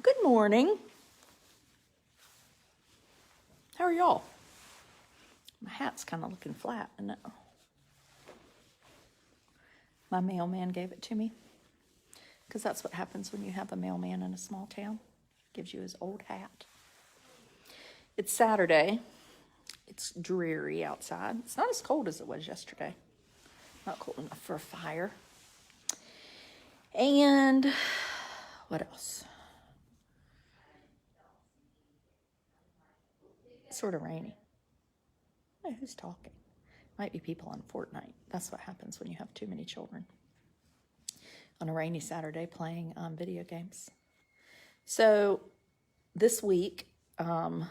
Good morning. How are y'all? My hat's kind of looking flat, isn't it? My mailman gave it to me because that's what happens when you have a mailman in a small town. Gives you his old hat. It's Saturday. It's dreary outside. It's not as cold as it was yesterday. Not cold enough for a fire. And what else? It's sort of rainy. Hey, who's talking? Might be people on Fortnite. That's what happens when you have too many children on a rainy Saturday playing video games. So this week, hey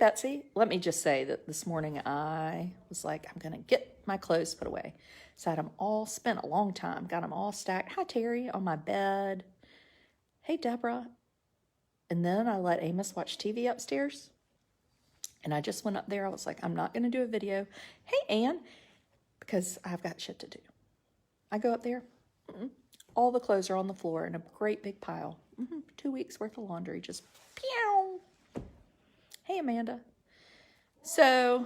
Betsy, let me just say that this morning I was like, I'm going to get my clothes put away. So I had them all, spent a long time, got them all stacked. Hi Terry, on my bed. Hey Deborah. And then I let Amos watch TV upstairs. And I just went up there. I was like, I'm not going to do a video. Hey Ann, because I've got shit to do. I go up there. All the clothes are on the floor in a great big pile. 2 weeks worth of laundry. Just pew. Hey, Amanda. So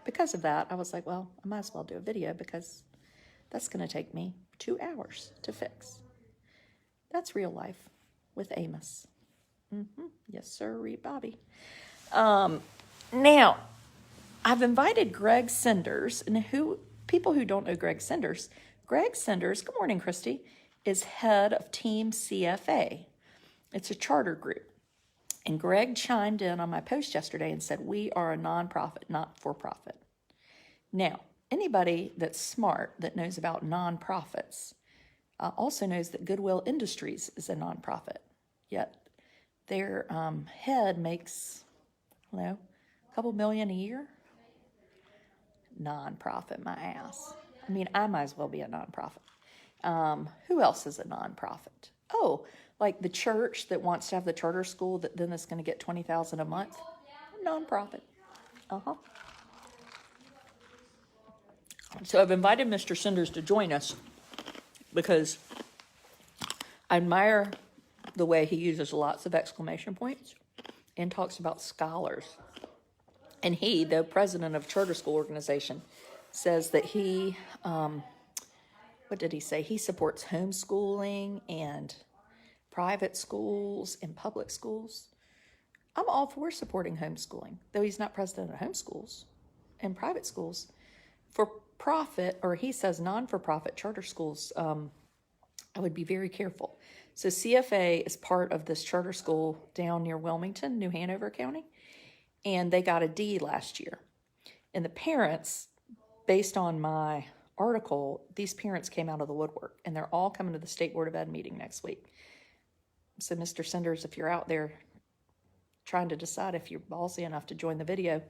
because of that, I was like, well, I might as well do a video because that's going to take me 2 hours to fix. That's real life with Amos. Yes, sir, Bobby. Now, I've invited Greg Sinders, and people who don't know Greg Sinders, good morning, Christy, is head of Team CFA. It's a charter group. And Greg chimed in on my post yesterday and said, we are a nonprofit, not for profit. Now, anybody that's smart that knows about nonprofits also knows that Goodwill Industries is a nonprofit. Yet their head makes, a couple million a year. Nonprofit, my ass. I mean, I might as well be a nonprofit. Who else is a nonprofit? Oh, like the church that wants to have the charter school that then is going to get $20,000 a month. Nonprofit. So I've invited Mr. Sinders to join us because I admire the way he uses lots of exclamation points and talks about scholars. And he, the president of Charter School Organization, says that he, what did he say? He supports homeschooling and private schools and public schools. I'm all for supporting homeschooling, though he's not president of homeschools and private schools. For profit, or he says non-for-profit charter schools, I would be very careful. So CFA is part of this charter school down near Wilmington, New Hanover County. And they got a D last year. And the parents, based on my article, these parents came out of the woodwork. And they're all coming to the State Board of Ed meeting next week. So Mr. Sinders, if you're out there trying to decide if you're ballsy enough to join the video,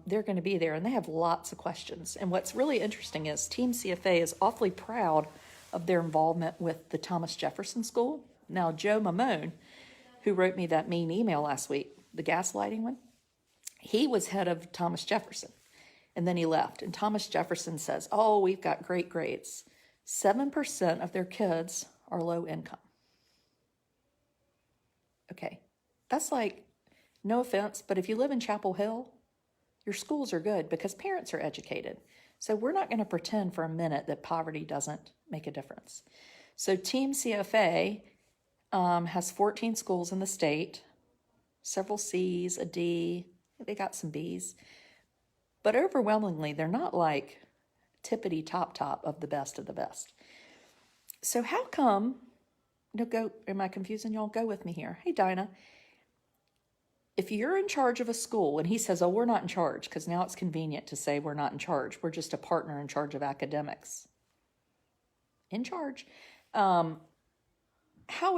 they're going to be there. And they have lots of questions. And what's really interesting is Team CFA is awfully proud of their involvement with the Thomas Jefferson School. Now, Joe Mamone, who wrote me that mean email last week, the gaslighting one, he was head of Thomas Jefferson, and then he left. And Thomas Jefferson says, oh, we've got great grades. 7% of their kids are low income. Okay, that's like, no offense, but if you live in Chapel Hill, your schools are good because parents are educated. So we're not going to pretend for a minute that poverty doesn't make a difference. So Team CFA has 14 schools in the state, several C's, a D. They got some B's. But overwhelmingly, they're not like tippity top of the best of the best. So how come, am I confusing y'all? Go with me here. Hey, Dinah. If you're in charge of a school, and he says, oh, we're not in charge, because now it's convenient to say we're not in charge. We're just a partner in charge of academics. In charge. How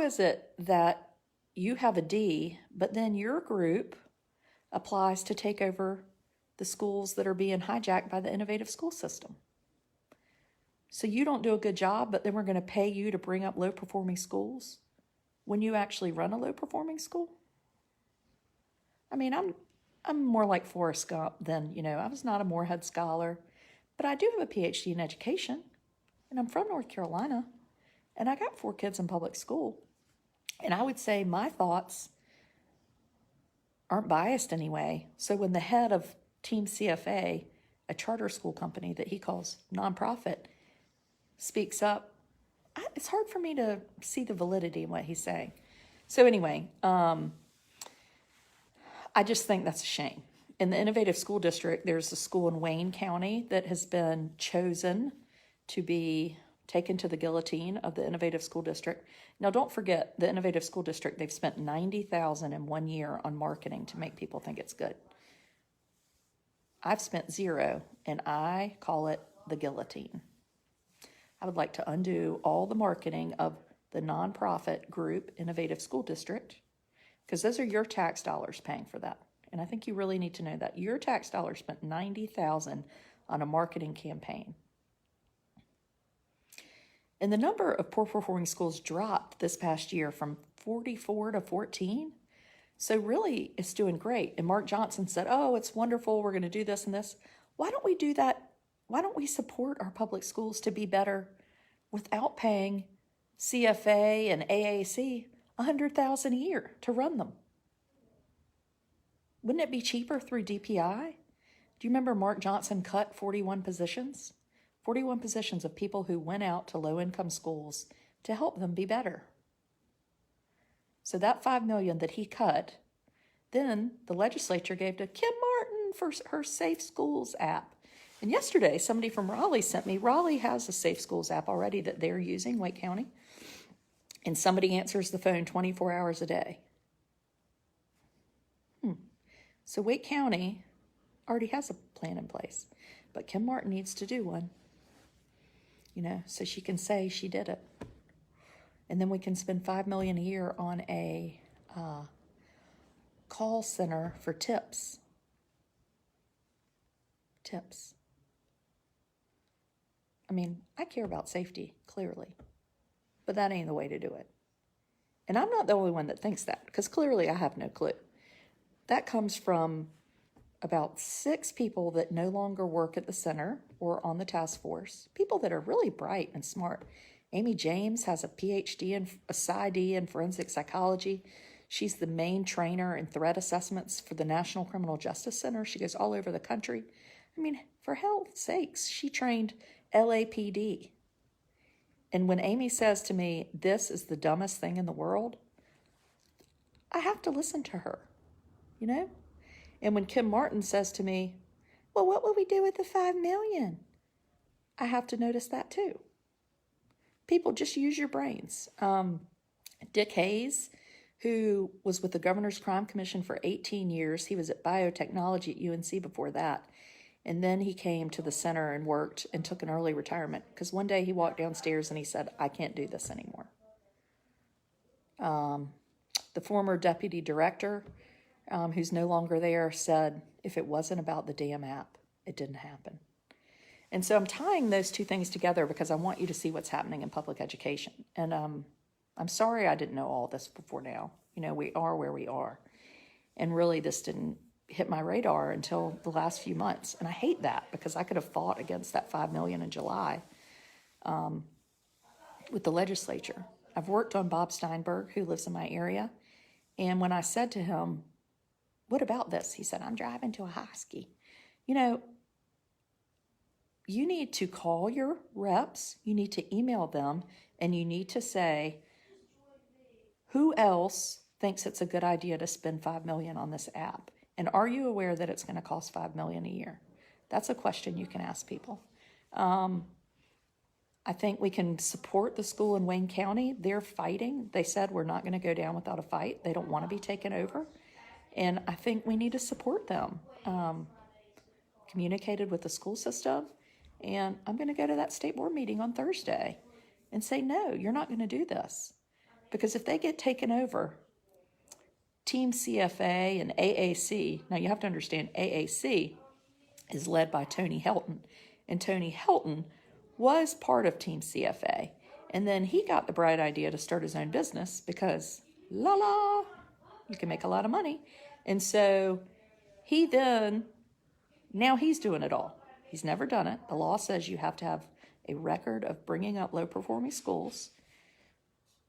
is it that you have a D, but then your group applies to take over the schools that are being hijacked by the innovative school system? So you don't do a good job, but then we're going to pay you to bring up low-performing schools when you actually run a low-performing school? I mean, I'm more like Forrest Gump than, I was not a Morehead scholar, but I do have a PhD in education, and I'm from North Carolina. And I got 4 kids in public school. And I would say my thoughts aren't biased anyway. So when the head of Team CFA, a charter school company that he calls nonprofit, speaks up, it's hard for me to see the validity in what he's saying. So anyway, I just think that's a shame. In the Innovative School District, there's a school in Wayne County that has been chosen to be taken to the guillotine of the Innovative School District. Now, don't forget, the Innovative School District, they've spent $90,000 in 1 year on marketing to make people think it's good. I've spent $0, and I call it the guillotine. I would like to undo all the marketing of the nonprofit group Innovative School District, because those are your tax dollars paying for that. And I think you really need to know that. Your tax dollars spent $90,000 on a marketing campaign. And the number of poor performing schools dropped this past year from 44 to 14. So really, it's doing great. And Mark Johnson said, oh, it's wonderful. We're going to do this and this. Why don't we do that? Why don't we support our public schools to be better without paying CFA and AAC $100,000 a year to run them? Wouldn't it be cheaper through DPI? Do you remember Mark Johnson cut 41 positions? 41 positions of people who went out to low-income schools to help them be better. So that $5 million that he cut, then the legislature gave to Kim Martin for her Safe Schools app. And yesterday, somebody from Raleigh sent me, Raleigh has a Safe Schools app already that they're using, Wake County. And somebody answers the phone 24 hours a day. So Wake County already has a plan in place, but Kim Martin needs to do one, so she can say she did it. And then we can spend $5 million a year on a call center for tips. Tips. I mean, I care about safety, clearly, but that ain't the way to do it. And I'm not the only one that thinks that, because clearly I have no clue. That comes from about 6 people that no longer work at the center or on the task force, people that are really bright and smart. Amy James has a PhD and a PsyD in forensic psychology. She's the main trainer in threat assessments for the National Criminal Justice Center. She goes all over the country. I mean, for hell's sakes, she trained LAPD. And when Amy says to me, this is the dumbest thing in the world, I have to listen to her. And when Kim Martin says to me, well, what will we do with the $5 million? I have to notice that too. People, just use your brains. Dick Hayes, who was with the Governor's Crime Commission for 18 years, he was at biotechnology at UNC before that. And then he came to the center and worked and took an early retirement because one day he walked downstairs and he said, I can't do this anymore. The former deputy director, who's no longer there, said if it wasn't about the damn app, it didn't happen. And so I'm tying those two things together because I want you to see what's happening in public education. And I'm sorry I didn't know all this before now. We are where we are. And really this didn't hit my radar until the last few months. And I hate that because I could have fought against that $5 million in July with the legislature. I've worked on Bob Steinberg, who lives in my area. And when I said to him, what about this? He said, I'm driving to a Husky. You need to call your reps, you need to email them, and you need to say, who else thinks it's a good idea to spend $5 million on this app? And are you aware that it's going to cost $5 million a year? That's a question you can ask people. I think we can support the school in Wayne County. They're fighting. They said we're not going to go down without a fight. They don't want to be taken over. And I think we need to support them. Communicated with the school system. And I'm going to go to that state board meeting on Thursday and say, no, you're not going to do this. Because if they get taken over, Team CFA and AAC, now you have to understand AAC is led by Tony Helton. And Tony Helton was part of Team CFA. And then he got the bright idea to start his own business because, you can make a lot of money. And so now he's doing it all. He's never done it. The law says you have to have a record of bringing up low-performing schools.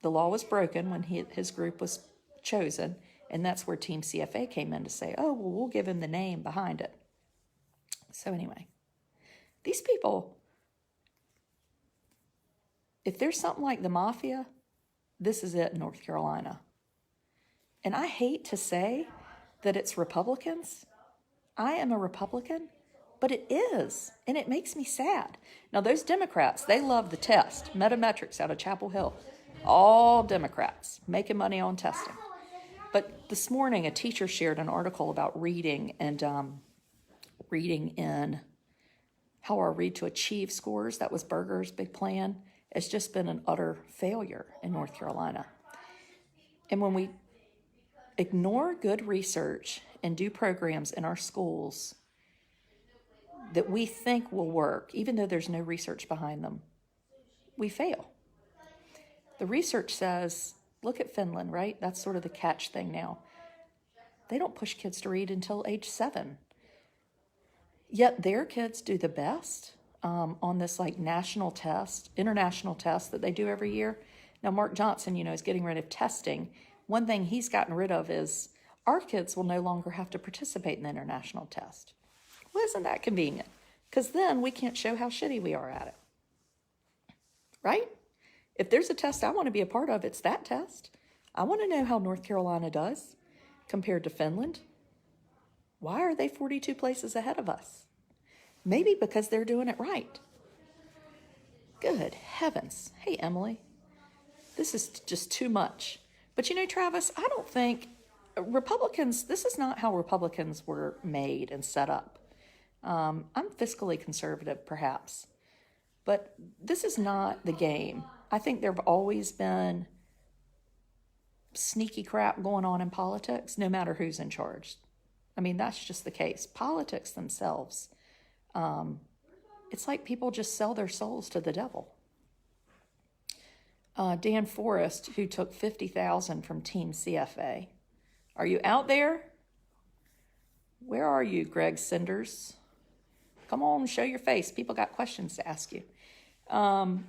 the law was broken when his group was chosen, and that's where Team CFA came in to say, oh, well, we'll give him the name behind it. So anyway, these people, if there's something like the mafia, this is it in North Carolina. And I hate to say that it's Republicans. I am a Republican, but it is, and it makes me sad. Now, those Democrats, they love the test, Metametrics out of Chapel Hill. All Democrats making money on testing. But this morning, a teacher shared an article about reading and reading in how our Read to Achieve scores, that was Berger's big plan, has just been an utter failure in North Carolina. And when we ignore good research and do programs in our schools that we think will work, even though there's no research behind them, we fail. The research says, look at Finland, right? That's sort of the catch thing now. They don't push kids to read until age 7. Yet their kids do the best on this like national test, international test that they do every year. Now, Mark Johnson, is getting rid of testing. One thing he's gotten rid of is our kids will no longer have to participate in the international test. Well, isn't that convenient? Because then we can't show how shitty we are at it. Right? If there's a test I want to be a part of, it's that test. I want to know how North Carolina does compared to Finland. Why are they 42 places ahead of us? Maybe because they're doing it right. Good heavens. Hey, Emily, this is just too much. But Travis, I don't think Republicans, this is not how Republicans were made and set up. I'm fiscally conservative, perhaps, but this is not the game. I think there have always been sneaky crap going on in politics, no matter who's in charge. I mean, that's just the case. Politics themselves, it's like people just sell their souls to the devil. Dan Forrest, who took $50,000 from Team CFA. Are you out there? Where are you, Greg Sinders? Come on, show your face. People got questions to ask you. Now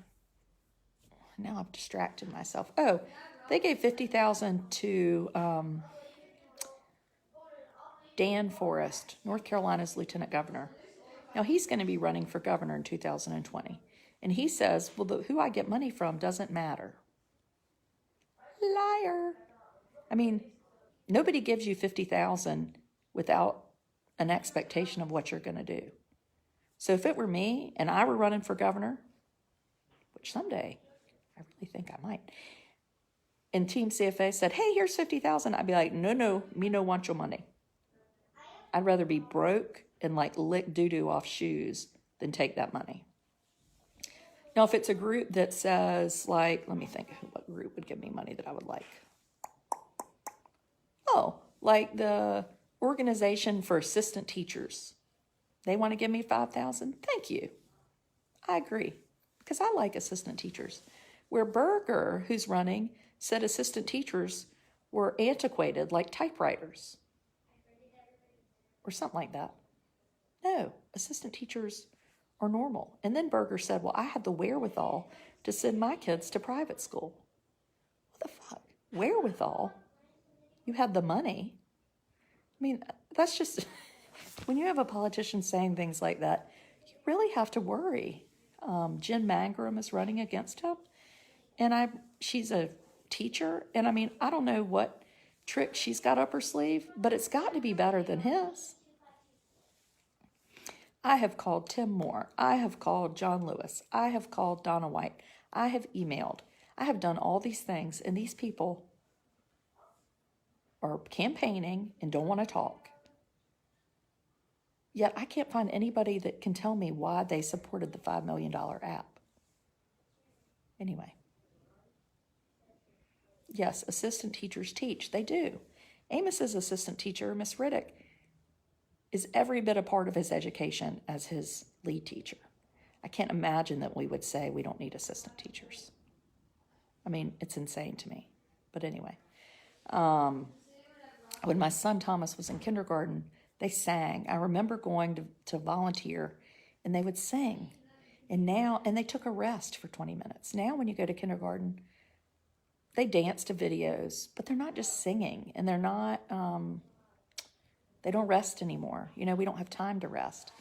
I've distracted myself. Oh, they gave $50,000 to Dan Forrest, North Carolina's lieutenant governor. Now he's going to be running for governor in 2020. And he says, well, who I get money from doesn't matter. Liar. I mean, nobody gives you $50,000 without an expectation of what you're going to do. So if it were me and I were running for governor, which someday I really think I might, and Team CFA said, hey, here's $50,000, I'd be like, no, me no want your money. I'd rather be broke and like lick doo-doo off shoes than take that money. Now, if it's a group that says, like, let me think, what group would give me money that I would like? Oh, like the Organization for Assistant Teachers. They want to give me $5,000. Thank you. I agree, because I like assistant teachers. Where Berger, who's running, said assistant teachers were antiquated, like typewriters, or something like that. No, assistant teachers are normal. And then Berger said, well, I have the wherewithal to send my kids to private school. What the fuck? Wherewithal? You have the money. I mean, that's just, when you have a politician saying things like that, you really have to worry. Jen Mangrum is running against him. And she's a teacher. And I mean, I don't know what trick she's got up her sleeve, but it's got to be better than his. I have called Tim Moore. I have called John Lewis. I have called Donna White. I have emailed. I have done all these things, and these people are campaigning and don't want to talk. Yet I can't find anybody that can tell me why they supported the $5 million app. Anyway. Yes, assistant teachers teach. They do. Amos's assistant teacher, Miss Riddick, is every bit a part of his education as his lead teacher. I can't imagine that we would say we don't need assistant teachers. I mean, it's insane to me. But anyway, when my son Thomas was in kindergarten, they sang. I remember going to volunteer, and they would sing. And they took a rest for 20 minutes. Now when you go to kindergarten, they dance to videos, but they're not just singing, and they're not, they don't rest anymore. You know, we don't have time to rest.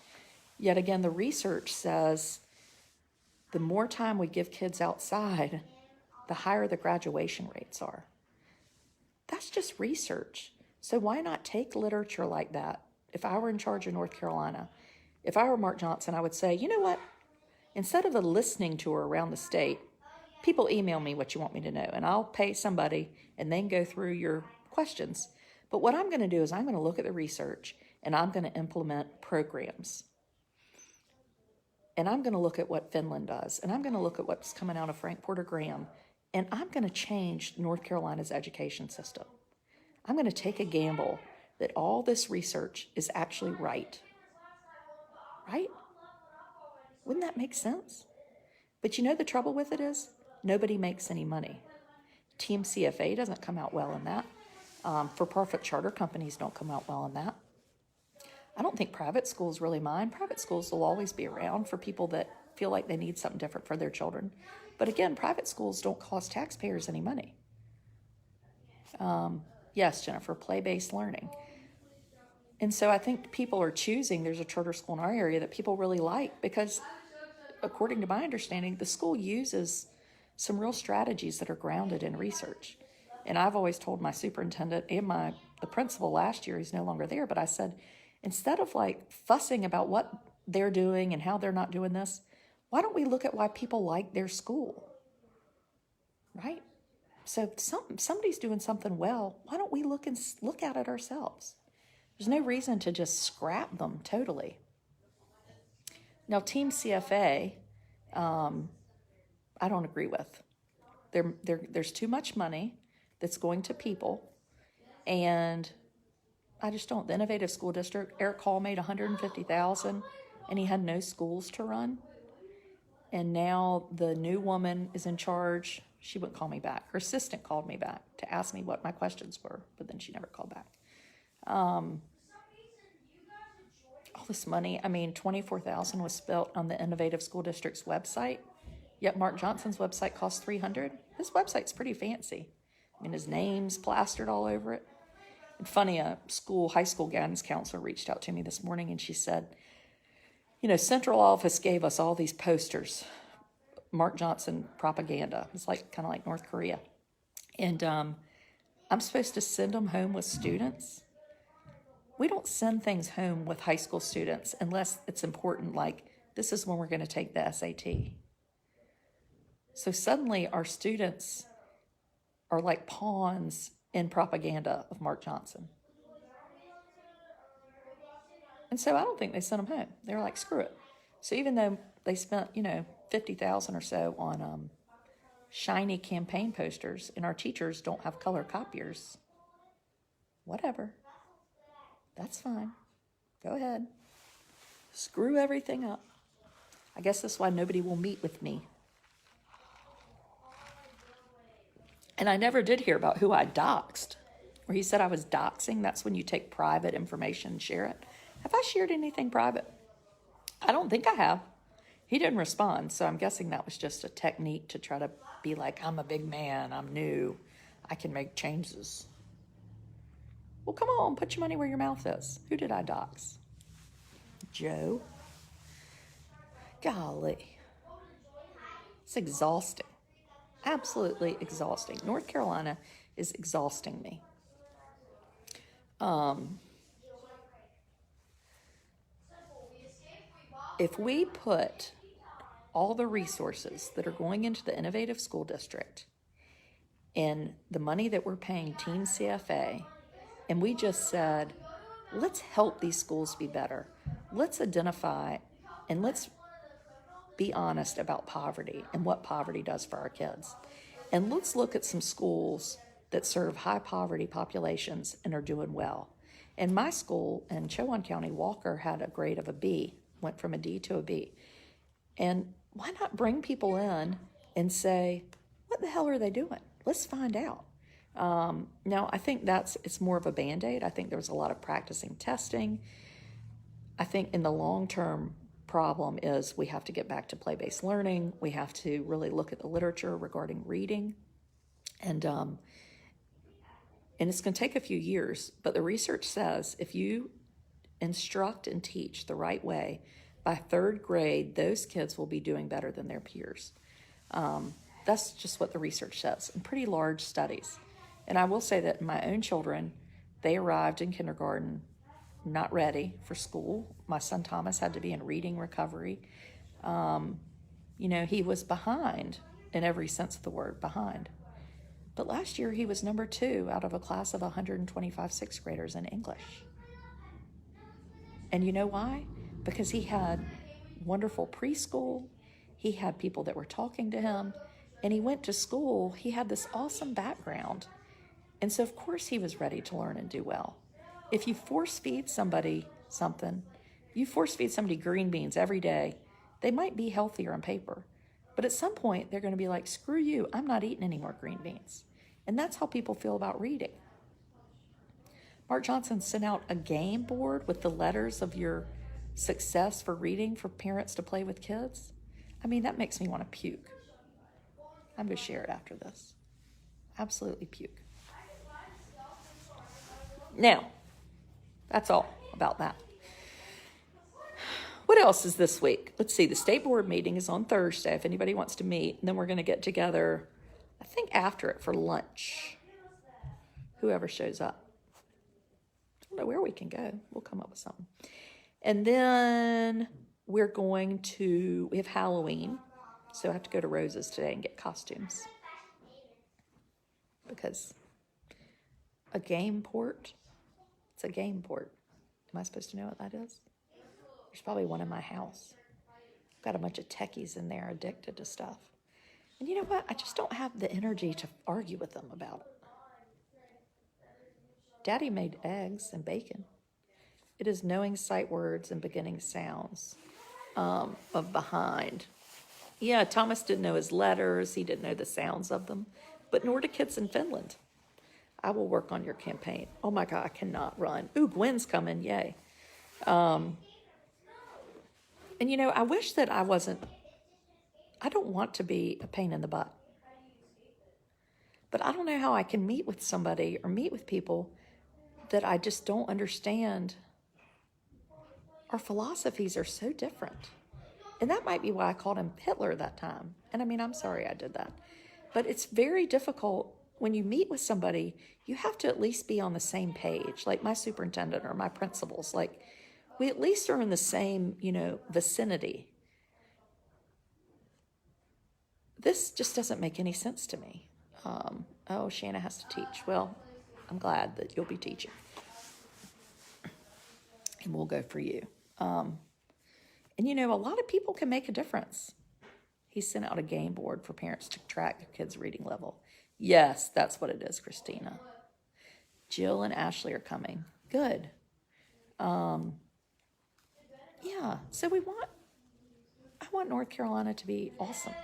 Yet again, the research says the more time we give kids outside, the higher the graduation rates are. That's just research. So why not take literature like that? If I were in charge of North Carolina, if I were Mark Johnson, I would say, you know what? Instead of a listening tour around the state, people email me what you want me to know, and I'll pay somebody and then go through your questions. But what I'm going to do is I'm going to look at the research, and I'm going to implement programs. And I'm going to look at what Finland does, and I'm going to look at what's coming out of Frank Porter Graham, and I'm going to change North Carolina's education system. I'm going to take a gamble that all this research is actually right. Right? Wouldn't that make sense? But you know the trouble with it is nobody makes any money. Team CFA doesn't come out well in that. For-profit charter companies don't come out well in that. I don't think private schools really mind. Private schools will always be around for people that feel like they need something different for their children. But again, private schools don't cost taxpayers any money. Yes, Jennifer, play-based learning. And so I think people are choosing, there's a charter school in our area that people really like because, according to my understanding, the school uses some real strategies that are grounded in research. And I've always told my superintendent and the principal last year, he's no longer there, but I said, instead of like fussing about what they're doing and how they're not doing this, why don't we look at why people like their school, right? So if somebody's doing something well, why don't we look at it ourselves? There's no reason to just scrap them totally. Now, Team CFA, I don't agree with. There's too much money that's going to people, and I just don't. The Innovative School District, Eric Hall made $150,000, and he had no schools to run. And now the new woman is in charge. She wouldn't call me back. Her assistant called me back to ask me what my questions were, but then she never called back. All this money, I mean, $24,000 was spent on the Innovative School District's website, yet Mark Johnson's website costs $300. His website's pretty fancy. I mean, his name's plastered all over it. And funny, a high school guidance counselor reached out to me this morning, and she said, you know, central office gave us all these posters, Mark Johnson propaganda. It's kind of like North Korea. And I'm supposed to send them home with students. We don't send things home with high school students unless it's important, like this is when we're going to take the SAT. So suddenly our students are like pawns in propaganda of Mark Johnson. And so I don't think they sent them home. They were like, screw it. So even though they spent, $50,000 or so on shiny campaign posters, and our teachers don't have color copiers, whatever. That's fine. Go ahead. Screw everything up. I guess that's why nobody will meet with me. And I never did hear about who I doxed, where he said I was doxing. That's when you take private information and share it. Have I shared anything private? I don't think I have. He didn't respond, so I'm guessing that was just a technique to try to be like, I'm a big man, I'm new, I can make changes. Well, come on, put your money where your mouth is. Who did I dox? Joe? Golly. It's exhausting. Absolutely exhausting. North Carolina is exhausting me. If we put all the resources that are going into the Innovative School District and the money that we're paying Team CFA, and we just said, let's help these schools be better. Let's identify and let's be honest about poverty and what poverty does for our kids. And let's look at some schools that serve high poverty populations and are doing well. And my school in Chowan County, Walker, had a grade of a B, went from a D to a B. And why not bring people in and say, what the hell are they doing? Let's find out. Now, I think it's more of a Band-Aid. I think there was a lot of practicing testing. I think in the long-term problem is we have to get back to play-based learning. We have to really look at the literature regarding reading And it's going to take a few years, but the research says if you instruct and teach the right way, by third grade, those kids will be doing better than their peers. That's just what the research says, in pretty large studies. And I will say that my own children, they arrived in kindergarten not ready for school. My son Thomas had to be in reading recovery. He was behind in every sense of the word, behind. But last year he was number 2 out of a class of 125 sixth graders in English. And you know why? Because he had wonderful preschool. He had people that were talking to him. And he went to school. He had this awesome background. And so, of course, he was ready to learn and do well. If you force feed somebody something, you force feed somebody green beans every day, they might be healthier on paper. But at some point, they're going to be like, screw you, I'm not eating any more green beans. And that's how people feel about reading. Mark Johnson sent out a game board with the letters of your success for reading for parents to play with kids. I mean, that makes me want to puke. I'm going to share it after this. Absolutely puke. Now, that's all about that. What else is this week? Let's see. The state board meeting is on Thursday if anybody wants to meet. And then we're going to get together, I think, after it for lunch. Whoever shows up. I don't know where we can go. We'll come up with something. And then we have Halloween. So I have to go to Rose's today and get costumes. Because a game port, it's a game port. Am I supposed to know what that is? There's probably one in my house. I've got a bunch of techies in there addicted to stuff. And you know what? I just don't have the energy to argue with them about it. Daddy made eggs and bacon. It is knowing sight words and beginning sounds of behind. Yeah, Thomas didn't know his letters. He didn't know the sounds of them. But nor do kids in Finland. I will work on your campaign. Oh my God, I cannot run. Ooh, Gwen's coming. Yay. And I wish that I don't want to be a pain in the butt. But I don't know how I can meet with somebody or meet with people that I just don't understand. Our philosophies are so different. And that might be why I called him Hitler that time. And I mean, I'm sorry I did that. But it's very difficult when you meet with somebody, you have to at least be on the same page. Like my superintendent or my principals, like we at least are in the same, vicinity. This just doesn't make any sense to me. Shanna has to teach. Well, I'm glad that you'll be teaching. And we'll go for you. And a lot of people can make a difference. He sent out a game board for parents to track their kids' reading level. Yes, that's what it is, Christina. Jill and Ashley are coming. Good. So I want North Carolina to be awesome.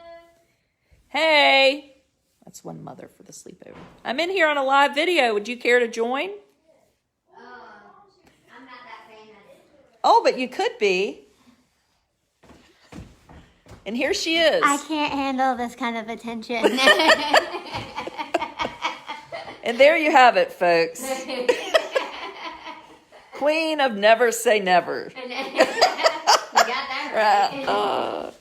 Hey, that's one mother for the sleepover. I'm in here on a live video. Would you care to join? I'm not that famous. Oh, but you could be. And here she is. I can't handle this kind of attention. And there you have it, folks. Queen of Never Say Never. You got that right.